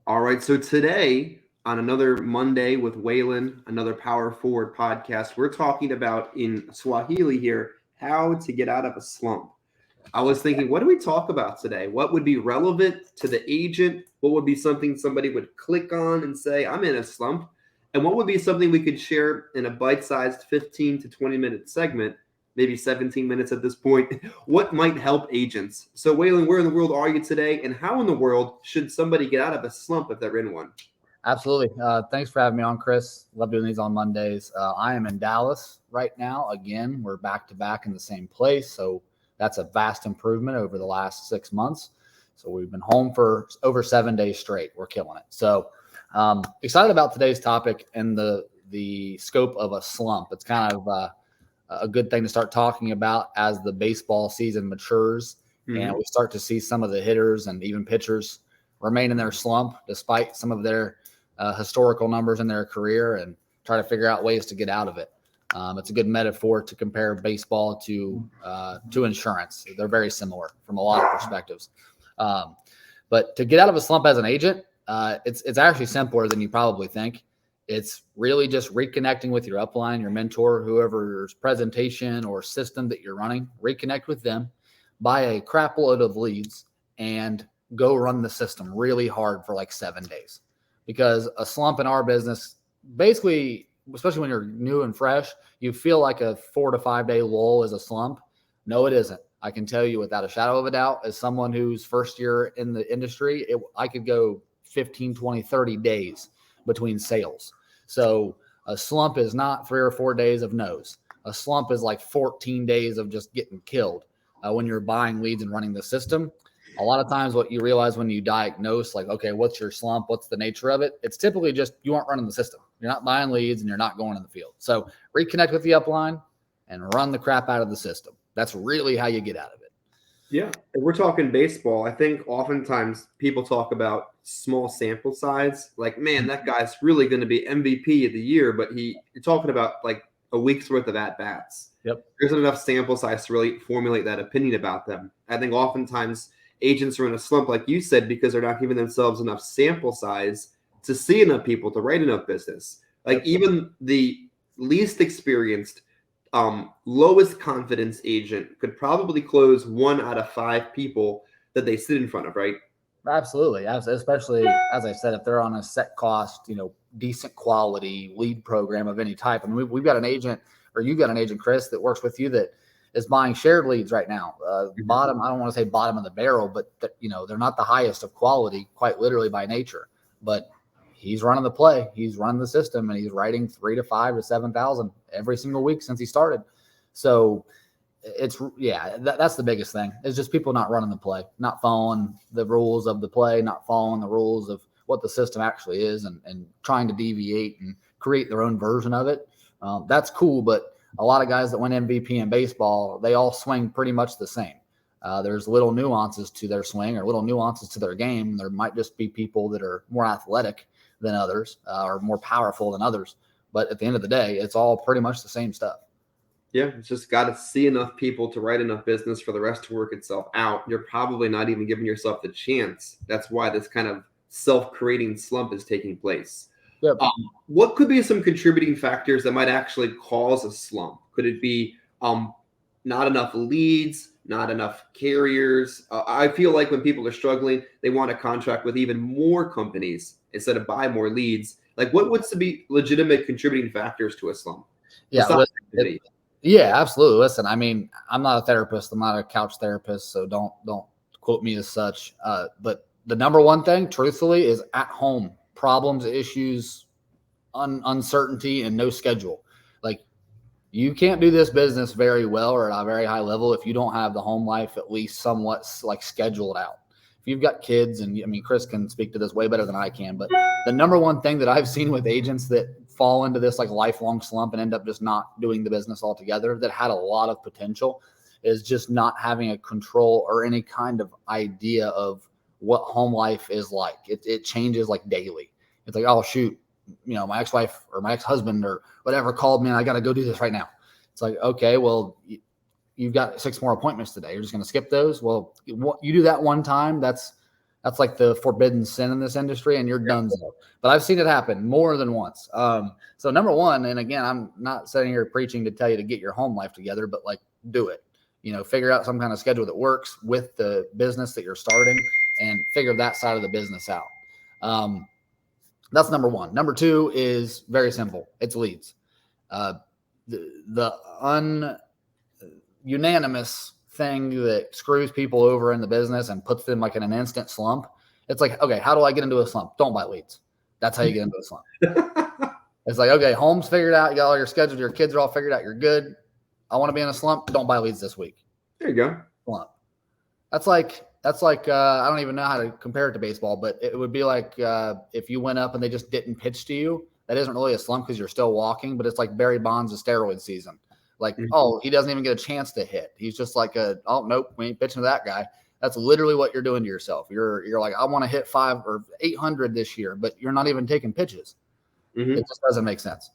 All right, so today on another Monday with Waylon, another Power Forward podcast, we're talking about in Swahili here how to get out of a slump. I was thinking, what do we talk about today? What would be relevant to the agent? What would be something somebody would click on and say, I'm in a slump? And what would be something we could share in a bite sized 15 to 20-minute segment, maybe 17 minutes at this point? What might help agents? So, Waylon, where in the world are you today? And how in the world should somebody get out of a slump if they're in one? Absolutely. Thanks for having me on, Chris. Love doing these on Mondays. I am in Dallas right now. Again, we're back to back in the same place. So that's a vast improvement over the last 6 months. So we've been home for over 7 days straight. We're killing it. So excited about today's topic and the scope of a slump. It's kind of a good thing to start talking about as the baseball season matures and we start to see some of the hitters and even pitchers remain in their slump despite some of their historical numbers in their career and try to figure out ways to get out of it. It's a good metaphor to compare baseball to insurance. They're very similar from a lot of perspectives. But to get out of a slump as an agent, it's actually simpler than you probably think. It's really just reconnecting with your upline, your mentor, whoever's presentation or system that you're running. Reconnect with them, buy a crap load of leads, and go run the system really hard for like 7 days. Because a slump in our business, basically, especially when you're new and fresh, you feel like a 4 to 5 day lull is a slump. No, it isn't. I can tell you without a shadow of a doubt, as someone who's first year in the industry, I could go 15, 20, 30 days between sales. So a slump is not 3 or 4 days of no's. A slump is like 14 days of just getting killed when you're buying leads and running the system. A lot of times what you realize when you diagnose, like, okay, what's your slump? What's the nature of it? It's typically just you aren't running the system. You're not buying leads and you're not going in the field. So reconnect with the upline and run the crap out of the system. That's really how you get out of it. Yeah. If we're talking baseball, I think oftentimes people talk about small sample size. Like, man, that guy's really going to be MVP of the year, but you're talking about like a week's worth of at-bats. Yep. There's enough sample size to really formulate that opinion about them. I think oftentimes agents are in a slump, like you said, because they're not giving themselves enough sample size to see enough people to write enough business. Like even the least experienced, lowest confidence agent could probably close 1 out of 5 people that they sit in front of, right? Absolutely. Especially, as I said, if they're on a set cost, decent quality lead program of any type. I mean, we've got an agent, or you've got an agent, Chris, that works with you that is buying shared leads right now. Bottom, I don't want to say bottom of the barrel, but they're not the highest of quality, quite literally by nature. But he's running the play, he's running the system, and he's writing 3 to 5 to 7,000 every single week since he started. So that's the biggest thing. It's just people not running the play, not following the rules of the play, not following the rules of what the system actually is, and trying to deviate and create their own version of it. That's cool, but a lot of guys that win MVP in baseball, they all swing pretty much the same. There's little nuances to their swing or little nuances to their game. There might just be people that are more athletic than others or more powerful than others. But at the end of the day, it's all pretty much the same stuff. Yeah, it's just got to see enough people to write enough business for the rest to work itself out. You're probably not even giving yourself the chance. That's why this kind of self-creating slump is taking place. Yep. What could be some contributing factors that might actually cause a slump? Could it be not enough leads, not enough carriers? I feel like when people are struggling, they want to contract with even more companies instead of buy more leads. Like, what's to be legitimate contributing factors to a slump? Yeah, absolutely. Listen, I mean, I'm not a therapist. I'm not a couch therapist, so don't quote me as such. But the number one thing, truthfully, is at home problems, issues, uncertainty, and no schedule. Like, you can't do this business very well or at a very high level if you don't have the home life at least somewhat like scheduled out. If you've got kids, and I mean, Chris can speak to this way better than I can, but the number one thing that I've seen with agents that fall into this like lifelong slump and end up just not doing the business altogether that had a lot of potential is just not having a control or any kind of idea of what home life is like. It changes like daily. It's like, oh shoot, my ex-wife or my ex-husband or whatever called me and I got to go do this right now. It's like, okay, well, you've got 6 more appointments today. You're just going to skip those. Well, you do that one time. That's That's like the forbidden sin in this industry, and you're done. But I've seen it happen more than once. So number one, and again, I'm not sitting here preaching to tell you to get your home life together, but like do it. Figure out some kind of schedule that works with the business that you're starting, and figure that side of the business out. That's number one. Number two is very simple. It's leads. The unanimous thing that screws people over in the business and puts them like in an instant slump. It's like, okay, how do I get into a slump? Don't buy leads. That's how you get into a slump. It's like, okay, home's figured out. You got all your scheduled. Your kids are all figured out. You're good. I want to be in a slump. Don't buy leads this week. There you go. Slump. That's like I don't even know how to compare it to baseball, but it would be like if you went up and they just didn't pitch to you. That isn't really a slump because you're still walking, but it's like Barry Bonds' steroid season. Like, oh, he doesn't even get a chance to hit. He's just like oh, nope, we ain't pitching to that guy. That's literally what you're doing to yourself. You're like, I want to hit 500 or 800 this year, but you're not even taking pitches. It just doesn't make sense.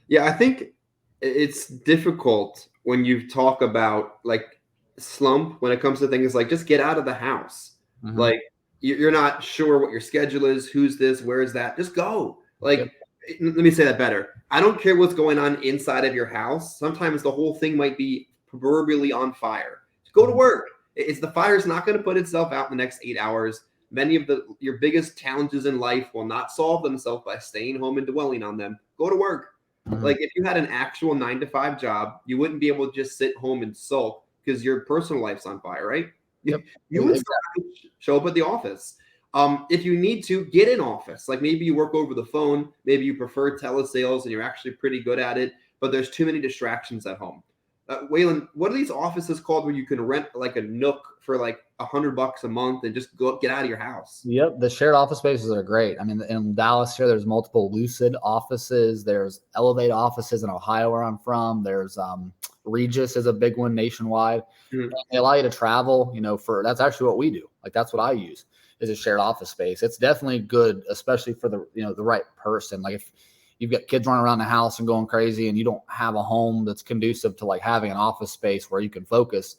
Yeah, I think it's difficult when you talk about like slump when it comes to things like just get out of the house. Like you're not sure what your schedule is, who's this, where is that? Just go. Like, let me say that better. I don't care what's going on inside of your house. Sometimes the whole thing might be proverbially on fire. Just go to work. The fire's not going to put itself out in the next 8 hours. Many of your biggest challenges in life will not solve themselves by staying home and dwelling on them. Go to work. Like if you had an actual 9-to-5 job, you wouldn't be able to just sit home and sulk because your personal life's on fire, right? Yep. You would show up at the office. If you need to, get in office. Like maybe you work over the phone, maybe you prefer telesales and you're actually pretty good at it, but there's too many distractions at home. Waylon, what are these offices called where you can rent like a nook for like $100 a month and just go get out of your house? Yep, the shared office spaces are great. I mean, in Dallas here, there's multiple Lucid offices. There's Elevate offices in Ohio, where I'm from. There's Regis is a big one nationwide. They allow you to travel. That's actually what we do. Like that's what I use is a shared office space. It's definitely good, especially for the the right person. Like if you've got kids running around the house and going crazy and you don't have a home that's conducive to like having an office space where you can focus,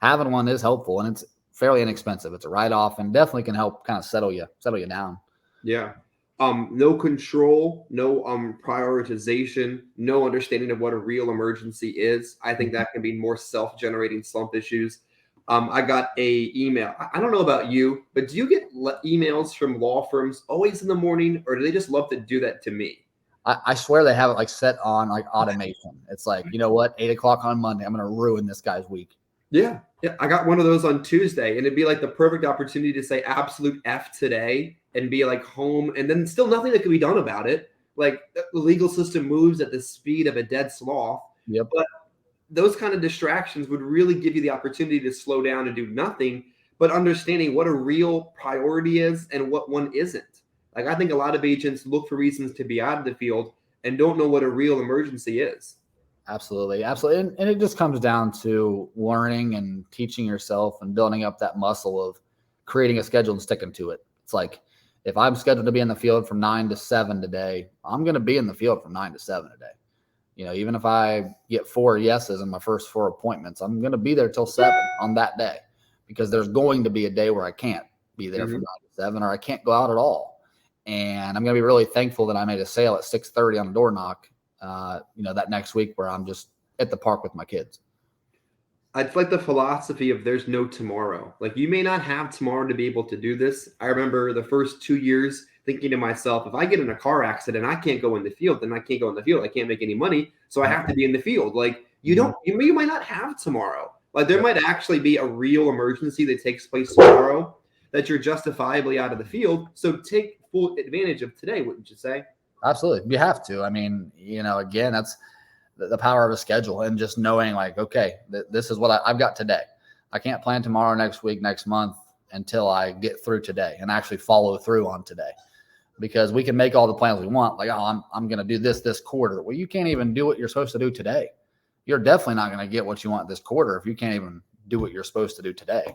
having one is helpful and it's fairly inexpensive. It's a write-off and definitely can help kind of settle you down. Yeah. No control, no prioritization, no understanding of what a real emergency is. I think that can be more self-generating slump issues. I got a email. I don't know about you, but do you get emails from law firms always in the morning, or do they just love to do that to me? I swear they have it like set on like automation. It's like, you know what, 8 o'clock on Monday, I'm going to ruin this guy's week. Yeah. I got one of those on Tuesday, and it'd be like the perfect opportunity to say absolute F today and be like home, and then still nothing that can be done about it. Like the legal system moves at the speed of a dead sloth. Yep. But those kind of distractions would really give you the opportunity to slow down and do nothing, but understanding what a real priority is and what one isn't. Like I think a lot of agents look for reasons to be out of the field and don't know what a real emergency is. Absolutely. And it just comes down to learning and teaching yourself and building up that muscle of creating a schedule and sticking to it. It's like, if I'm scheduled to be in the field from 9 to 7 today, I'm going to be in the field from 9 to 7 today. Even if I get 4 yeses in my first 4 appointments, I'm going to be there till 7 on that day because there's going to be a day where I can't be there from 9 to 7 or I can't go out at all. And I'm going to be really thankful that I made a sale at 6:30 on a door knock, that next week where I'm just at the park with my kids. It's like the philosophy of there's no tomorrow. Like you may not have tomorrow to be able to do this. I remember the first 2 years thinking to myself, if I get in a car accident, I can't go in the field, then I can't go in the field. I can't make any money. So I have to be in the field. Like you might not have tomorrow. Like there might actually be a real emergency that takes place tomorrow that you're justifiably out of the field. So take full advantage of today, wouldn't you say? Absolutely. You have to. I mean, again, that's the power of a schedule and just knowing like, okay, this is what I've got today. I can't plan tomorrow, next week, next month until I get through today and actually follow through on today. Because we can make all the plans we want. Like, oh, I'm going to do this quarter. Well, you can't even do what you're supposed to do today. You're definitely not going to get what you want this quarter if you can't even do what you're supposed to do today.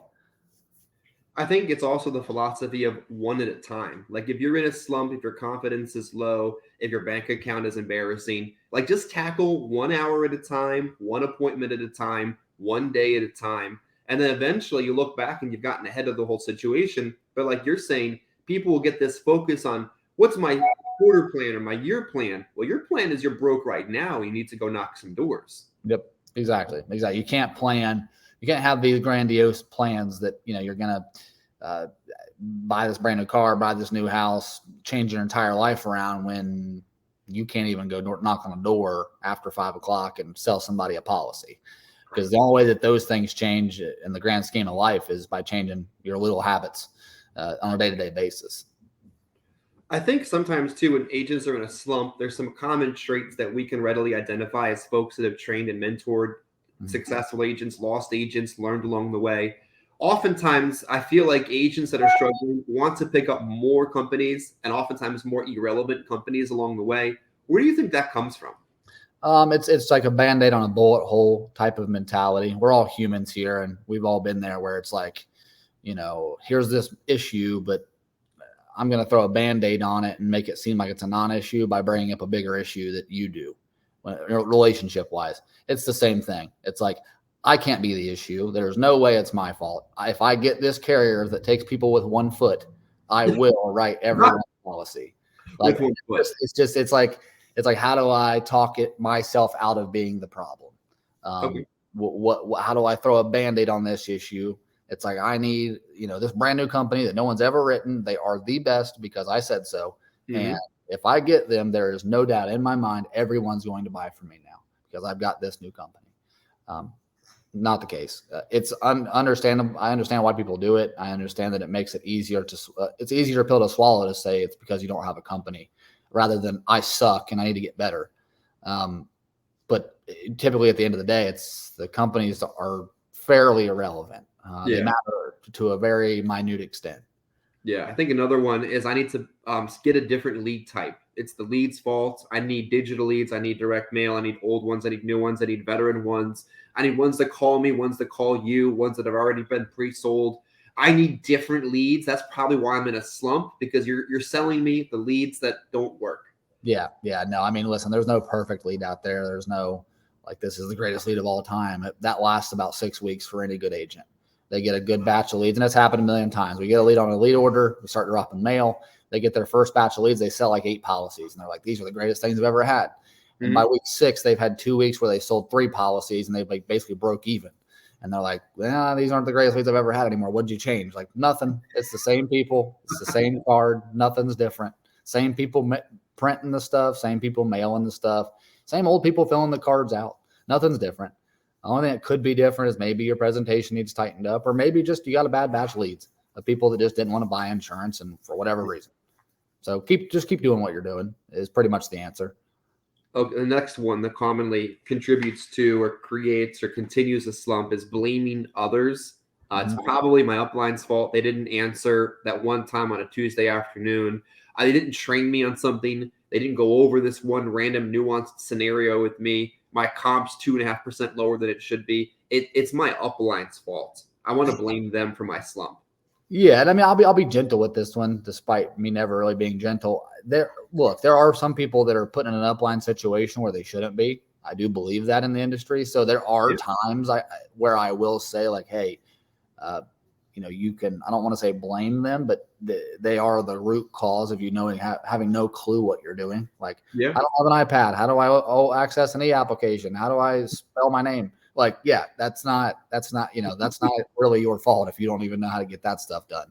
I think it's also the philosophy of one at a time. Like if you're in a slump, if your confidence is low, if your bank account is embarrassing, like just tackle 1 hour at a time, one appointment at a time, one day at a time. And then eventually you look back and you've gotten ahead of the whole situation. But like you're saying, people will get this focus on what's my quarter plan or my year plan. Well, your plan is you're broke right now. You need to go knock some doors. Yep, exactly. You can't plan. You can't have these grandiose plans that, you're going to buy this brand new car, buy this new house, change your entire life around when you can't even go knock on a door after 5 o'clock and sell somebody a policy. Because the only way that those things change in the grand scheme of life is by changing your little habits on a day-to-day basis. I think sometimes too, when agents are in a slump, there's some common traits that we can readily identify as folks that have trained and mentored successful agents, lost agents, learned along the way. Oftentimes, I feel like agents that are struggling want to pick up more companies and oftentimes more irrelevant companies along the way. Where do you think that comes from? It's like a Band-Aid on a bullet hole type of mentality. We're all humans here, and we've all been there where it's like, here's this issue, but I'm going to throw a Band-Aid on it and make it seem like it's a non-issue by bringing up a bigger issue that you do. Relationship-wise, it's the same thing. It's like, I can't be the issue. There's no way it's my fault. If I get this carrier that takes people with 1 foot, I will write everyone's policy. Like, it's like, how do I talk myself out of being the problem? Okay. How do I throw a Band-Aid on this issue? It's like, I need, this brand new company that no one's ever written. They are the best because I said so. Mm-hmm. And if I get them, there is no doubt in my mind, everyone's going to buy from me now because I've got this new company. Not the case. It's understandable. I understand why people do it. I understand that it makes it easier it's easier pill to swallow to say it's because you don't have a company rather than I suck and I need to get better. But typically at the end of the day, it's the companies are fairly irrelevant. They matter to a very minute extent. Yeah, I think another one is I need to get a different lead type. It's the lead's fault. I need digital leads. I need direct mail. I need old ones. I need new ones. I need veteran ones. I need ones that call me, ones that call you, ones that have already been pre-sold. I need different leads. That's probably why I'm in a slump because you're selling me the leads that don't work. Yeah. No, I mean, listen, there's no perfect lead out there. There's no, like, this is the greatest lead of all time. That lasts about 6 weeks for any good agent. They get a good batch of leads, and it's happened a million times. We get a lead on a lead order. We start dropping mail. They get their first batch of leads. They sell like 8 policies, and they're like, these are the greatest things I've ever had. And by week 6, they've had 2 weeks where they sold 3 policies, and they like basically broke even. And they're like, these aren't the greatest leads I've ever had anymore. What'd you change? Like, nothing. It's the same people. It's the same card. Nothing's different. Same people printing the stuff. Same people mailing the stuff. Same old people filling the cards out. Nothing's different. The only thing that could be different is maybe your presentation needs tightened up, or maybe just you got a bad batch of leads of people that just didn't want to buy insurance and for whatever reason. So keep doing what you're doing is pretty much the answer. Okay, the next one that commonly contributes to or creates or continues a slump is blaming others. It's probably my upline's fault. They didn't answer that one time on a Tuesday afternoon. They didn't train me on something. They didn't go over this one random nuanced scenario with me. My comp's 2.5% lower than it should be. It's my upline's fault. I want to blame them for my slump. Yeah, and I mean, I'll be gentle with this one, despite me never really being gentle. There are some people that are put in an upline situation where they shouldn't be. I do believe that in the industry. So there are times where I will say, like, hey, you can. I don't want to say blame them, but they are the root cause of having no clue what you're doing. Like, I don't have an iPad. How do I access an e-application? How do I spell my name? Like, that's not that's not really your fault if you don't even know how to get that stuff done.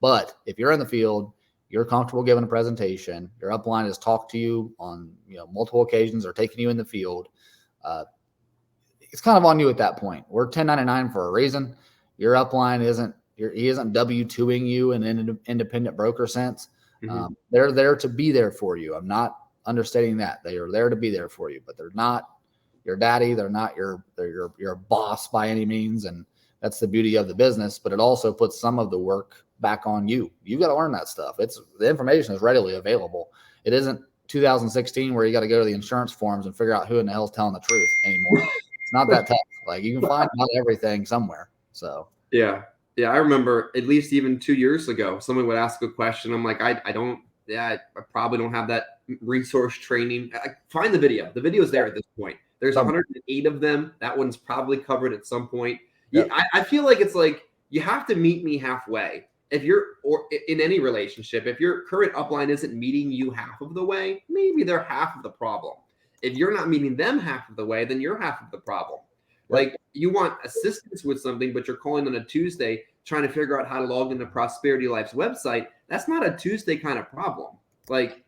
But if you're in the field, you're comfortable giving a presentation, your upline has talked to you on multiple occasions or taking you in the field, it's kind of on you at that point. We're 1099 for a reason. Your upline isn't W-2ing you in an independent broker sense. They're there to be there for you. I'm not understating that. They are there to be there for you, but they're not your daddy. They're not your boss by any means. And that's the beauty of the business, but it also puts some of the work back on you. You got to learn that stuff. The information is readily available. It isn't 2016 where you got to go to the insurance forums and figure out who in the hell's telling the truth anymore. It's not that tough. Like, you can find out everything somewhere. So yeah, I remember at least even 2 years ago, someone would ask a question. I'm like, I probably don't have that resource training. Find the video. The video's there at this point. There's 108 of them. That one's probably covered at some point. Yeah, I feel like it's like you have to meet me halfway. If you're or in any relationship, if your current upline isn't meeting you half of the way, maybe they're half of the problem. If you're not meeting them half of the way, then you're half of the problem. Yep. Like you want assistance with something, but you're calling on a Tuesday trying to figure out how to log into Prosperity Life's website. That's not a Tuesday kind of problem. Like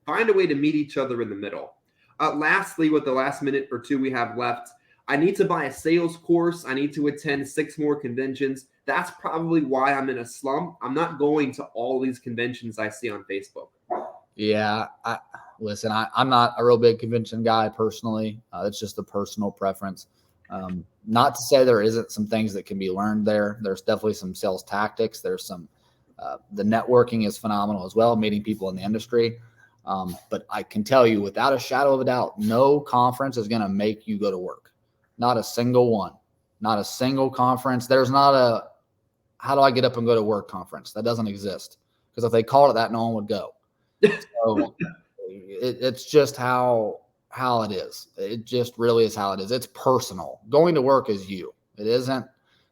find a way to meet each other in the middle. Lastly, with the last minute or two we have left, I need to buy a sales course. I need to attend 6 more conventions. That's probably why I'm in a slump. I'm not going to all these conventions I see on Facebook. Yeah. Listen, I'm not a real big convention guy personally. It's just a personal preference. Not to say there isn't some things that can be learned there. There's definitely some sales tactics. There's some, the networking is phenomenal as well, meeting people in the industry. But I can tell you without a shadow of a doubt, no conference is going to make you go to work. Not a single one, not a single conference. There's not a, how do I get up and go to work conference? That doesn't exist. Because if they called it that, no one would go. So it's just how it is. It just really is how it is. It's personal. Going to work is you. It isn't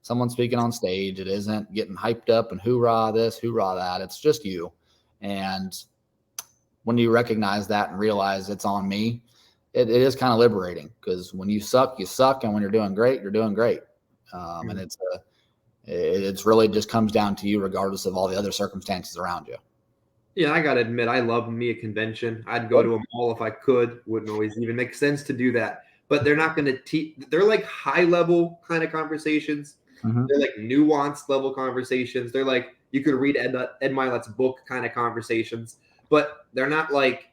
someone speaking on stage. It isn't getting hyped up and hoorah this, hoorah that. It's just you. And when you recognize that and realize it's on me, it is kind of liberating, because when you suck, you suck. And when you're doing great, you're doing great. And it's really just comes down to you, regardless of all the other circumstances around you. Yeah, I got to admit, I love me a convention. I'd go to them all if I could. Wouldn't always even make sense to do that. But they're not going to teach. They're like high level kind of conversations. Mm-hmm. They're like nuanced level conversations. They're like, you could read Ed Milet's book kind of conversations. But they're not like,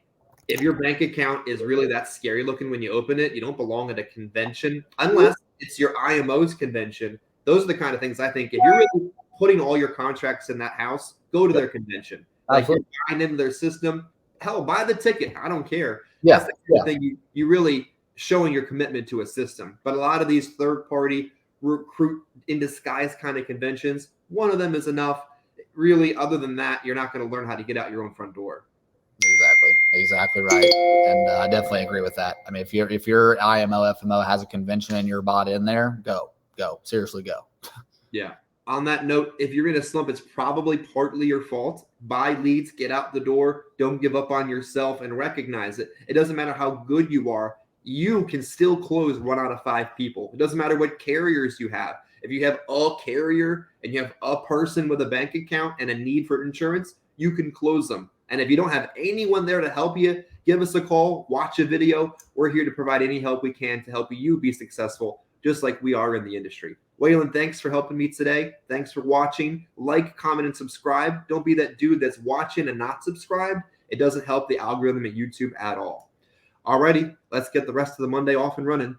if your bank account is really that scary looking when you open it, you don't belong at a convention unless it's your IMO's convention. Those are the kind of things I think, if you're really putting all your contracts in that house, go to their convention. Like you're buying into their system, hell, buy the ticket. I don't care. Yeah. That's the kind of thing you really showing your commitment to a system. But a lot of these third-party recruit in disguise kind of conventions, one of them is enough. Really, other than that, you're not going to learn how to get out your own front door. Exactly right. And I definitely agree with that. I mean, if your IMO, FMO has a convention and you're bought in there, go, seriously go. Yeah. On that note, if you're in a slump, it's probably partly your fault. Buy leads, get out the door. Don't give up on yourself, and recognize it. It doesn't matter how good you are. You can still close 1 out of 5 people. It doesn't matter what carriers you have. If you have a carrier and you have a person with a bank account and a need for insurance, you can close them. And if you don't have anyone there to help you, give us a call, watch a video. We're here to provide any help we can to help you be successful, just like we are in the industry. Waylon, thanks for helping me today. Thanks for watching. Like, comment, and subscribe. Don't be that dude that's watching and not subscribed. It doesn't help the algorithm at YouTube at all. Alrighty, let's get the rest of the Monday off and running.